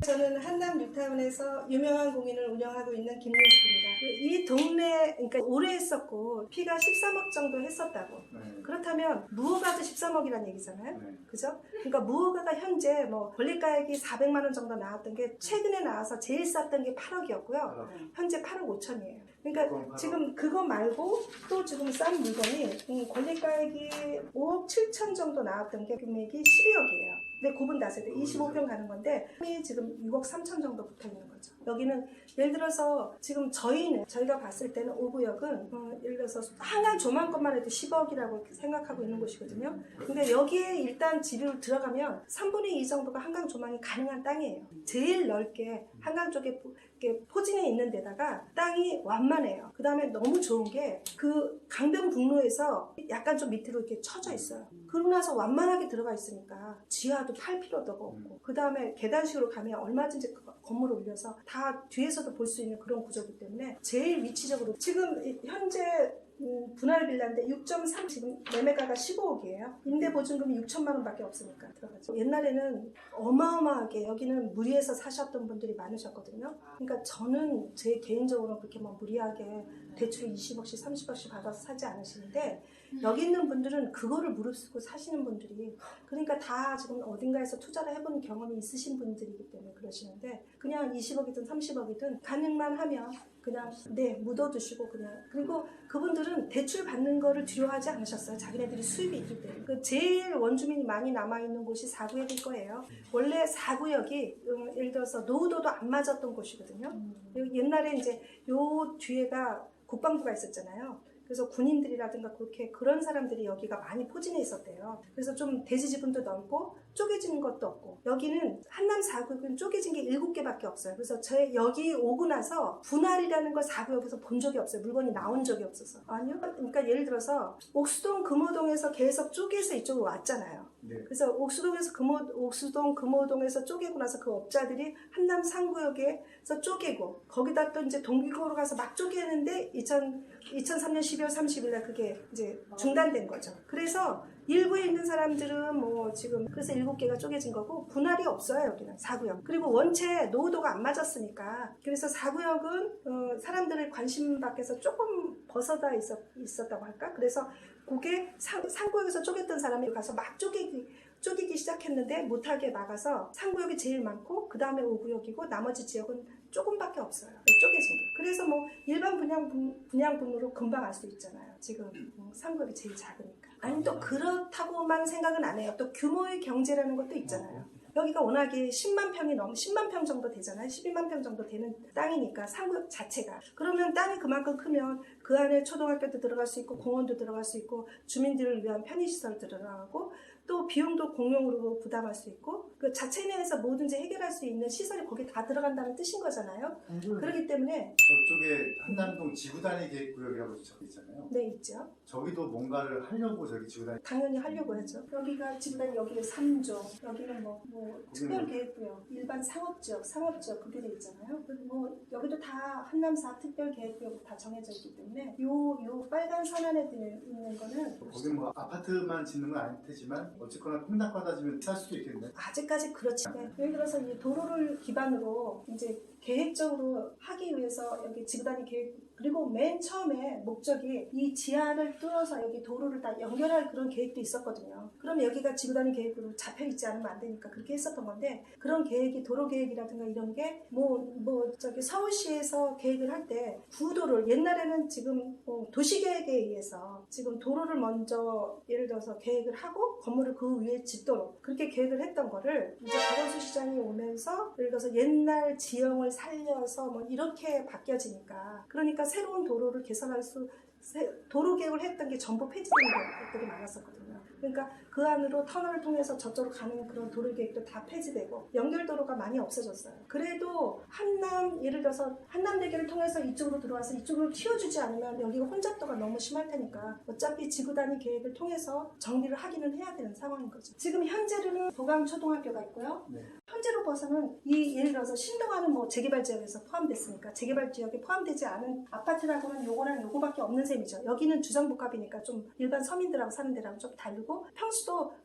저는 한남 뉴타운에서 유명한 공인을 운영하고 있는 김윤숙입니다. 이 동네, 그러니까 오래 했었고 피가 13억 정도 했었다고. 네. 그렇다면 무허가도 13억이란 얘기잖아요. 네. 그죠? 그러니까 무허가가 현재 뭐 권리가액이 400만 원 정도 나왔던 게 최근에 나와서 제일 쌌던 게 8억이었고요. 현재 8억 5천이에요. 그러니까 지금 그거 말고 또 지금 싼 물건이 권리가액이 5억 7천 정도 나왔던 게 금액이 12억이에요. 근데 구분 다세대 25평 가는 건데 지금 6억 3천 정도 붙어 있는 거죠. 여기는 예를 들어서 지금 저희가 봤을 때는 5구역은 예를 들어서 한강 조망권만 해도 10억이라고 생각하고 있는 곳이거든요. 그러니까 여기에 일단 집으로 들어가면 3분의 2 정도가 한강 조망이 가능한 땅이에요. 제일 넓게 한강 쪽에 포진해 있는 데다가 땅이 완만해요. 그 다음에 너무 좋은 게 그 강변북로에서 약간 좀 밑으로 이렇게 쳐져 있어요. 그러고 나서 완만하게 들어가 있으니까 지하도 팔 필요도 없고 그 다음에 계단식으로 가면 얼마든지 건물을 올려서 다 뒤에서도 볼 수 있는 그런 구조이기 때문에 제일 위치적으로 지금 현재 분할 빌라인데 6.3 지금 매매가가 15억이에요. 임대 보증금이 6천만 원밖에 없으니까 들어가죠. 옛날에는 어마어마하게 여기는 무리해서 사셨던 분들이 많으셨거든요. 그러니까 저는 제 개인적으로 그렇게 뭐 무리하게 대출을 20억씩 30억씩 받아서 사지 않으시는데 여기 있는 분들은 그거를 무릅쓰고 사시는 분들이 그러니까 다 지금 어딘가에서 투자를 해본 경험이 있으신 분들이기 때문에 그러시는데 그냥 20억이든 30억이든 가능만 하면 그냥 묻어두시고 그냥 그리고 그분들은 대출 받는 거를 두려워하지 않으셨어요. 자기네들이 수입이 있기 때문에. 그 제일 원주민이 많이 남아있는 곳이 4구역일 거예요. 원래 4구역이 예를 들어서 노후도도 안 맞았던 곳이거든요. 옛날에 이제 요 뒤에가 국방부가 있었잖아요. 그래서 군인들이라든가 그런 사람들이 여기가 많이 포진해 있었대요. 그래서 좀 대지 지분도 넓고 쪼개지는 것도 없고 여기는 한남 4구역은 쪼개진 게 7개밖에 없어요. 그래서 여기 오고 나서 분할이라는 걸 4구역에서 본 적이 없어요. 물건이 나온 적이 없어서. 아니요. 그러니까 예를 들어서 옥수동 금호동에서 계속 쪼개서 이쪽으로 왔잖아요. 네. 그래서 옥수동 금호동에서 쪼개고 나서 그 업자들이 한남 3구역에서 쪼개고 거기다 또 이제 동기구로 가서 막 쪼개는데 2003년 12월 30일 날 그게 이제 중단된 거죠. 그래서 일부에 있는 사람들은 뭐 지금 그래서 7개가 쪼개진 거고 분할이 없어요. 여기는 4구역. 그리고 원체 노후도가 안 맞았으니까 그래서 4구역은 사람들의 관심 밖에서 조금 벗어나 있었다고 할까? 그래서 그게 3구역에서 쪼갰던 사람이 가서 막 쪼개기 시작했는데 못하게 나가서 3구역이 제일 많고 그 다음에 5구역이고 나머지 지역은 조금밖에 없어요. 쪼개진 게. 그래서 뭐 일반 분양분으로 금방 알 수 있잖아요. 지금 3구역이 제일 작으니까. 아니 또 그렇다고만 생각은 안 해요. 또 규모의 경제라는 것도 있잖아요. 여기가 워낙에 10만 평 정도 되잖아요. 12만 평 정도 되는 땅이니까 3구역 자체가. 그러면 땅이 그만큼 크면 그 안에 초등학교도 들어갈 수 있고 공원도 들어갈 수 있고 주민들을 위한 편의시설 들어가고 또 비용도 공용으로 부담할 수 있고 그 자체 내에서 뭐든지 해결할 수 있는 시설이 거기에 다 들어간다는 뜻인 거잖아요. 그렇기 때문에 저쪽에 한남동 지구단위 계획구역이라고 적혀 있잖아요. 네, 있죠. 저기도 뭔가를 하려고 저기 지구단위 당연히 하려고 하죠. 여기가 지구단위 여기는 3조, 여기는 뭐 특별계획구역, 일반 상업지역 그게 돼 있잖아요. 그리고 뭐 여기도 다 한남사 특별계획구역 다 정해져 있기 때문에 요 빨간 선 안에 있는 거는 거기 뭐 아파트만 짓는 건 아닐 테지만 어쨌거나 통닭받아지면 쌀 수도 있겠네. 아직까지 그렇지. 예를 들어서 이 도로를 기반으로 이제 계획적으로 하기 위해서 여기 지구단위 계획 그리고 맨 처음에 목적이 이 지하를 뚫어서 여기 도로를 다 연결할 그런 계획도 있었거든요. 그럼 여기가 지구단위 계획으로 잡혀있지 않으면 안 되니까 그렇게 했었던 건데 그런 계획이 도로 계획이라든가 이런 게 저기 서울시에서 계획을 할 때 구도를 옛날에는 지금 도시계획에 의해서 지금 도로를 먼저 예를 들어서 계획을 하고 건물을 그 위에 짓도록 그렇게 계획을 했던 거를 이제 박원순 시장이 오면서 예를 들어서 옛날 지형을 살려서 뭐 이렇게 바뀌어지니까 그러니까 새로운 도로를 개선할 도로 계획을 했던 게 전부 폐지되는 것들이 많았었거든요. 그러니까 그 안으로 터널을 통해서 저쪽으로 가는 그런 도로 계획도 다 폐지되고 연결도로가 많이 없어졌어요. 그래도 예를 들어서 한남대교를 통해서 이쪽으로 들어와서 이쪽으로 튀어주지 않으면 여기가 혼잡도가 너무 심할 테니까 어차피 지구단위 계획을 통해서 정비를 하기는 해야 되는 상황인 거죠. 지금 현재로는 보강초등학교가 있고요. 네. 현재로 봐서는 예를 들어서 신동아는 뭐 재개발 지역에서 포함됐으니까 재개발 지역에 포함되지 않은 아파트라고는 요거랑 요거밖에 없는 셈이죠. 여기는 주정복합이니까 좀 일반 서민들하고 사는 데랑 좀 다르고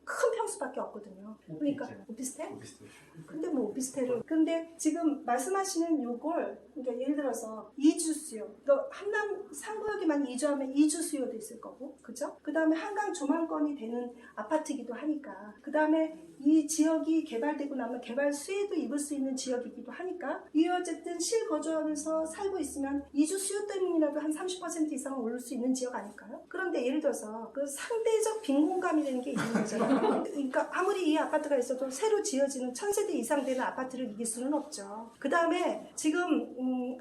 큰 평수 수밖에 없거든요. 그러니까 오피스텔? 오피스텔. 근데 뭐 오피스텔을 근데 지금 말씀하시는 요걸 그러니까 예를 들어서 이주 수요. 그러니까 한남 상구역에만 이주하면 이주 수요도 있을 거고, 그죠? 그 다음에 한강 조망권이 되는 아파트기도 하니까, 그 다음에 이 지역이 개발되고 나면 개발 수혜도 입을 수 있는 지역이기도 하니까, 이 어쨌든 실거주하면서 살고 있으면 이주 수요 때문이라도 한 30% 이상은 오를 수 있는 지역 아닐까요? 그런데 예를 들어서 그 상대적 빈공감이라는 게 있는 거잖아요. 그러니까 아무리 이 아파트가 있어도 새로 지어지는 1000세대 이상 되는 아파트를 이길 수는 없죠. 그 다음에 지금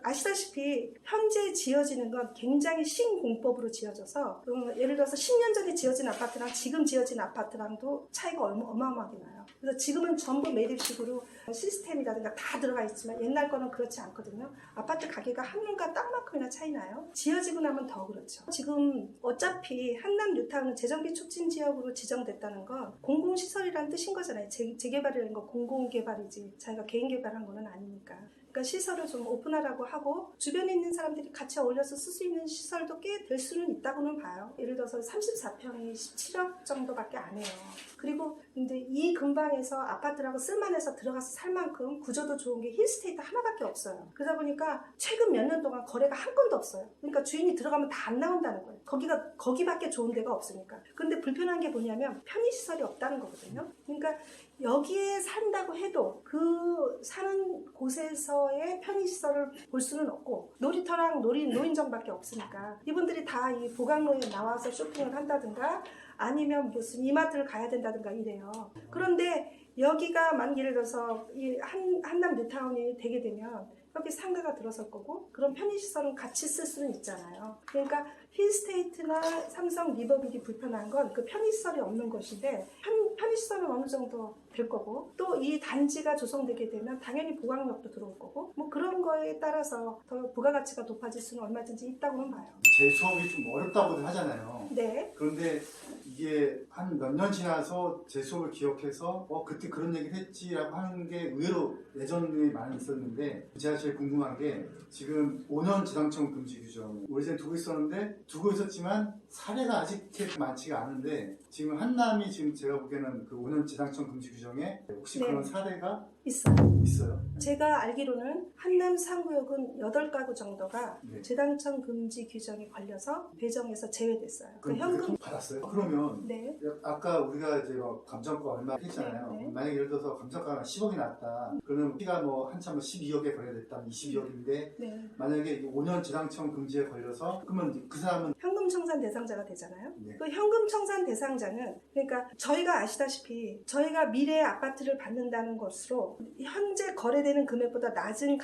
아시다시피 현재 지어지는 건 굉장히 신공법으로 지어져서 예를 들어서 10년 전에 지어진 아파트랑 지금 지어진 아파트랑도 차이가 어마어마하게 나요. 그래서 지금은 전부 매립식으로 시스템이라든가 다 들어가 있지만 옛날 거는 그렇지 않거든요. 아파트 가격가 한눈과 땅만큼이나 차이 나요. 지어지고 나면 더 그렇죠. 지금 어차피 한남 뉴타운은 재정비 촉진 지역으로 지정됐다는 건 공공시설이라는 뜻인 거잖아요. 재개발이라는 건 공공개발이지 자기가 개인 개발한 거는 아니니까. 그러니까 시설을 좀 오픈하라고 하고 주변에 있는 사람들이 같이 어울려서 쓸 수 있는 시설도 꽤 될 수는 있다고는 봐요. 예를 들어서 34평이 17억 정도밖에 안 해요. 그리고 근데 이 근방에서 아파트라고 쓸만해서 들어가서 살 만큼 구조도 좋은 게 힐스테이트 하나밖에 없어요. 그러다 보니까 최근 몇 년 동안 거래가 한 건도 없어요. 그러니까 주인이 들어가면 다 안 나온다는 거예요. 거기밖에 좋은 데가 없으니까. 근데 불편한 게 뭐냐면 편의시설이 없다는 거거든요. 그러니까 여기에 산다고 해도 그 사는 곳에서의 편의시설을 볼 수는 없고 놀이터랑 노인정밖에 없으니까 이분들이 다 이 보강로에 나와서 쇼핑을 한다든가 아니면 무슨 이마트를 가야 된다든가 이래요. 그런데 여기가 만 예를 들어서 이 한남 뉴타운이 되게 되면 여기 상가가 들어설 거고 그런 편의시설은 같이 쓸 수는 있잖아요. 그러니까 힐스테이트나 삼성 리버빌이 불편한 건 그 편의시설이 없는 것인데 편의시설은 어느 정도 될 거고 또 이 단지가 조성되게 되면 당연히 보강력도 들어올 거고 뭐 그런 거에 따라서 더 부가가치가 높아질 수는 얼마든지 있다고는 봐요. 재수업이 좀 어렵다고들 하잖아요. 네. 그런데 이게 한 몇 년 지나서 재수업을 기억해서 그때 그런 얘기를 했지라고 하는 게 의외로 예전에 많이 있었는데 제가 제일 궁금한 게 지금 5년 지상청 금지 규정 오래전에 두고 있었지만 사례가 아직 그렇게 많지가 않은데 지금 한남이 지금 제가 보기에는 그 5년 지상청 금지 규정에 혹시 네. 그런 사례가 있어요. 네. 제가 알기로는 한남 3구역은 8가구 정도가 네. 재당청 금지 규정에 걸려서 배정에서 제외됐어요. 그 그럼 현금 돈 받았어요? 그러면 네. 아까 우리가 이제 감정가 얼마 했잖아요. 네, 네. 만약에 예를 들어서 감정가가 10억이 났다. 그러면 피가 한참 12억에 거래됐다면 22억인데 네. 만약에 5년 지상청 금지에 걸려서 그러면 그 사람은 현금 청산 대상자가 되잖아요. 네. 그 현금 청산 대상자는 그러니까 저희가 아시다시피 저희가 미래의 아파트를 받는다는 것으로 현재 거래되는 금액보다 낮은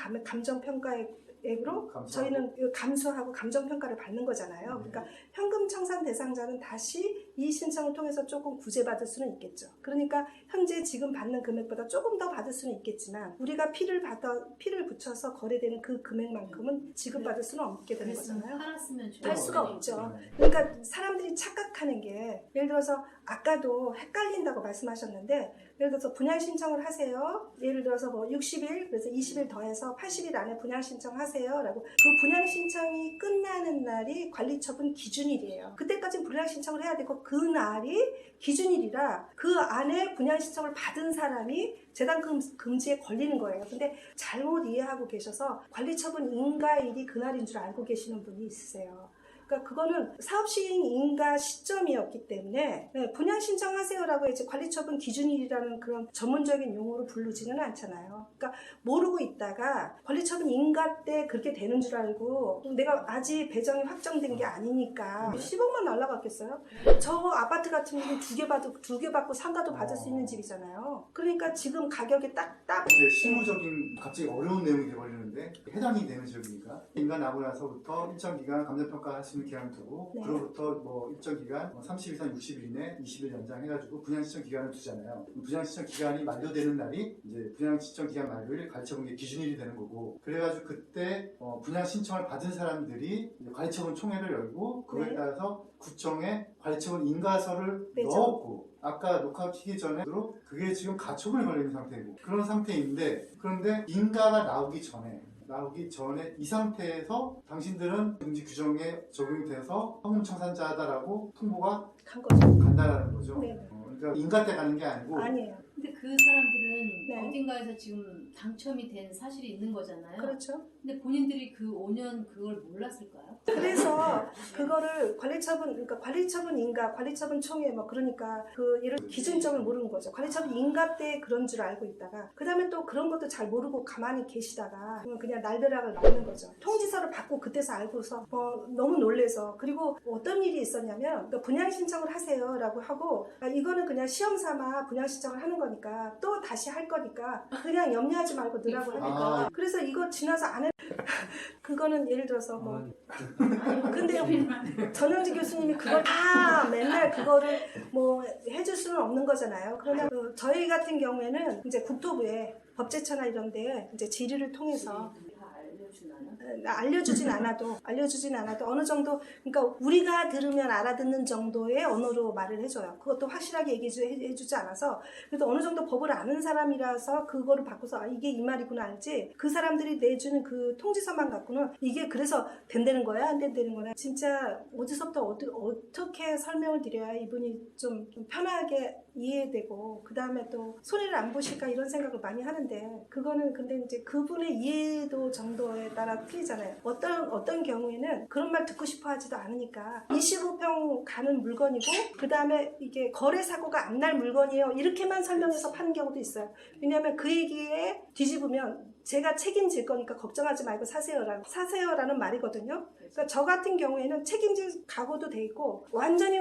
감정평가액으로 저희는 감수하고 감정평가를 받는 거잖아요. 그러니까 현금 청산 대상자는 다시 이 신청을 통해서 조금 구제받을 수는 있겠죠. 그러니까 현재 지금 받는 금액보다 조금 더 받을 수는 있겠지만 우리가 피를 붙여서 거래되는 그 금액만큼은 지급받을 수는 없게 되는 거잖아요. 할 수가 없죠. 그러니까 사람들이 착각하는 게 예를 들어서 아까도 헷갈린다고 말씀하셨는데 예를 들어서 분양 신청을 하세요. 예를 들어서 60일 그래서 20일 더해서 80일 안에 분양 신청하세요 라고 그 분양 신청이 끝나는 날이 관리처분 기준일이에요. 그때까지는 분양 신청을 해야 되고 그 날이 기준일이라 그 안에 분양 신청을 받은 사람이 재단 금지에 걸리는 거예요. 근데 잘못 이해하고 계셔서 관리처분 인가일이 그날인 줄 알고 계시는 분이 있으세요. 그러니까 그거는 사업시행 인가 시점이었기 때문에 분양 신청하세요라고 이제 관리처분 기준일이라는 그런 전문적인 용어로 부르지는 않잖아요. 그러니까 모르고 있다가 관리처분 인가 때 그렇게 되는 줄 알고 내가 아직 배정이 확정된 게 아니니까 10억만 날라갔겠어요? 저 아파트 같은 경우는 두 개 받고 상가도 받을 수 있는 집이잖아요. 그러니까 지금 가격이 딱 이제 실무적인 갑자기 어려운 내용이 돼버리는데 해당이 되는 지역이니까 인가 나고 나서부터 일정 기간 감정평가 할 수 있는 기간을 두고 네. 그로부터 일정 기간 30일 이상 60일 이내 20일 연장해가지고 분양신청 기간을 두잖아요. 분양신청 기간이 만료되는 날이 이제 분양신청 기간 만료일 관리처분의 기준일이 되는 거고 그래가지고 그때 분양신청을 받은 사람들이 관리처분 총회를 열고 그거에 네. 따라서 구청에 관리처분 인가서를 네, 넣었고 아까 녹화 키기 전에 그게 지금 가처분에 걸려있는 상태고 그런 상태인데 그런데 인가가 나오기 전에 이 상태에서 당신들은 금지 규정에 적용이 돼서 현금 청산자다라고 통보가 간 거죠. 간다라는 거죠. 네. 그러니까 인가때 가는 게 아니고 아니에요. 근데 그 사람들은 네. 어딘가에서 지금 당첨이 된 사실이 있는 거잖아요. 그렇죠. 근데 본인들이 그 5년 그걸 몰랐을까요? 그래서 그거를 관리처분, 그러니까 관리처분 인가, 관리처분 총회 뭐 그러니까 그 이런 기준점을 모르는 거죠. 관리처분 인가 때 그런 줄 알고 있다가 그 다음에 또 그런 것도 잘 모르고 가만히 계시다가 그냥 날벼락을 맞는 거죠. 통지서를 받고 그때서 알고서 너무 놀래서 그리고 어떤 일이 있었냐면 그러니까 분양 신청을 하세요라고 하고 이거는 그냥 시험 삼아 분양 신청을 하는 거니까 또 다시 할 거니까 그냥 염려하지 말고 넣으라고 하니까 그래서 이거 지나서 안 해. 그거는 예를 들어서 뭐 근데 전영지 교수님이 그걸 다 맨날 그거를 뭐 해줄 수는 없는 거잖아요. 그러면 저희 같은 경우에는 이제 국토부에 법제처나 이런 데에 이제 질의를 통해서 알려주진 않아도 어느 정도 그러니까 우리가 들으면 알아듣는 정도의 언어로 말을 해줘요. 그것도 확실하게 해주지 않아서 그래도 어느 정도 법을 아는 사람이라서 그거를 바꿔서 이게 이 말이구나 알지 그 사람들이 내주는 그 통지서만 갖고는 이게 그래서 된다는 거야 안 된다는 거야 진짜 어디서부터 어떻게 설명을 드려야 이분이 좀 편하게 이해되고 그 다음에 또 손해를 안 보실까 이런 생각을 많이 하는데 그거는 근데 이제 그분의 이해도 정도에 따라 틀리잖아요. 어떤 경우에는 그런 말 듣고 싶어 하지도 않으니까 25평 가는 물건이고 그 다음에 이게 거래 사고가 안 날 물건이에요 이렇게만 설명해서 파는 경우도 있어요. 왜냐하면 그 얘기에 뒤집으면 제가 책임질 거니까 걱정하지 말고 사세요라는 말이거든요. 그러니까 저 같은 경우에는 책임질 각오도 돼 있고 완전히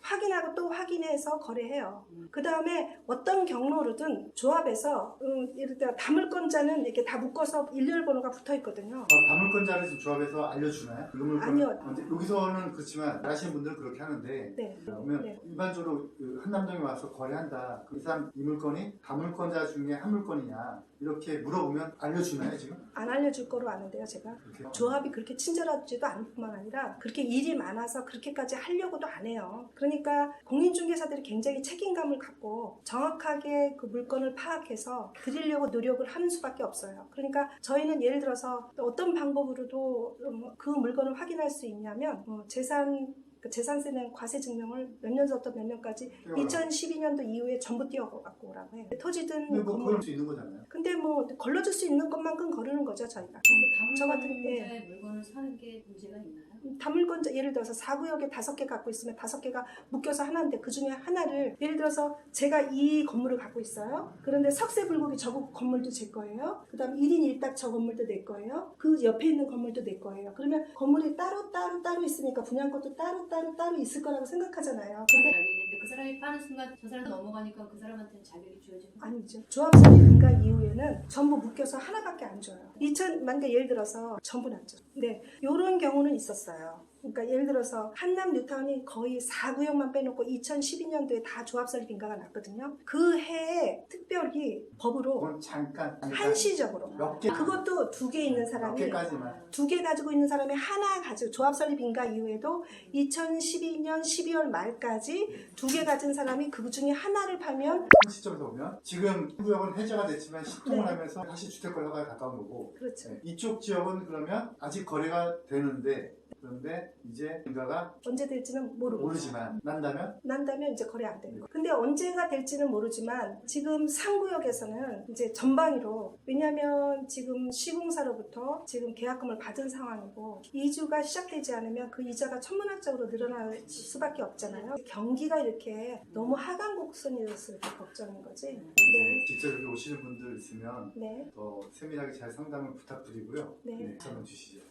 확인하고 또 확인해서 거래해요. 그 다음에 어떤 경로로든 조합에서 예를 들어 다물건자는 이렇게 다 묶어서 일렬 번호가 붙어 있거든요. 다물건자를 지금 조합에서 알려주나요? 아니요. 여기서는 그렇지만 아시는 분들은 그렇게 하는데 네. 그러면 네. 일반적으로 그 한남동에 와서 거래한다. 그 사람 이 물건이 다물건자 중에 한 물건이냐 이렇게 물어보면 알려주나요 지금? 안 알려줄 거로 아는데요 제가. 그렇게? 조합이 그렇게 친절하지도 않을 뿐만 아니라 그렇게 일이 많아서 그렇게까지 하려고도 안 해요. 그러니까 공인중개사들이 굉장히 책임감을 갖고 정확하게 그 물건을 파악해서 드리려고 노력을 하는 수밖에 없어요. 그러니까 저희는 예를 들어서 어떤 방법으로도 그 물건을 확인할 수 있냐면 재산세 낸 과세 증명을 몇 년부터 몇 년까지 2012년도 이후에 전부 띄워갖고 오라고 해요. 토지든 근데 뭐 그럴 수 있는 거잖아요. 근데 뭐 걸러줄 수 있는 것만큼 거르는 거죠 저희가. 저 같은 다물건자의 물건을 사는 게 문제가 있나요? 다물건자 예를 들어서 4구역에 5개 갖고 있으면 5개가 묶여서 하나인데 그 중에 하나를 예를 들어서 제가 이 건물을 갖고 있어요. 그런데 석쇠불고기 저 건물도 제 거예요. 그 다음 1인 1닭 저 건물도 내 거예요. 그 옆에 있는 건물도 내 거예요. 그러면 건물이 따로 있으니까 분양권도 따로 있을 거라고 생각하잖아요. 근데 있는데 그 사람이 파는 순간 저 사람 넘어가니까 그 사람한테는 자격이 주어지는 거예요? 아니죠. 조합설립 인가 이후에는 전부 묶여서 하나밖에 안 줘요. 만약에 예를 들어서 전부 안 줘. 네, 이런 경우는 있었어요. 그러니까 예를 들어서 한남 뉴타운이 거의 4구역만 빼놓고 2012년도에 다 조합설립 인가가 났거든요. 그 해에 특별히 법으로 그건 잠깐 한시적으로 몇 개, 그것도 2개 있는 몇 사람이 개까지만 2개 가지고 있는 사람이 하나 가지고 조합설립 인가 이후에도 2012년 12월 말까지 2개 가진 사람이 그 중에 하나를 팔면 시점에서 보면 지금 구역은 해제가 됐지만 시통을 네. 하면서 다시 주택거래 허가에 가까운 거고 그렇죠. 이쪽 지역은 그러면 아직 거래가 되는데 그런데 이제 인가가 언제 될지는 모르지만 난다면 이제 거래 안 되는 거예요. 근데 언제가 될지는 모르지만 지금 상구역에서는 이제 전방위로 왜냐하면 지금 시공사로부터 지금 계약금을 받은 상황이고 이주가 시작되지 않으면 그 이자가 천문학적으로 늘어날 수밖에 없잖아요. 경기가 이렇게 너무 하강 곡선이었을 때 걱정인 거지. 네. 직접 여기 오시는 분들 있으면 네. 더 세밀하게 잘 상담을 부탁드리고요. 네. 한번 주시죠.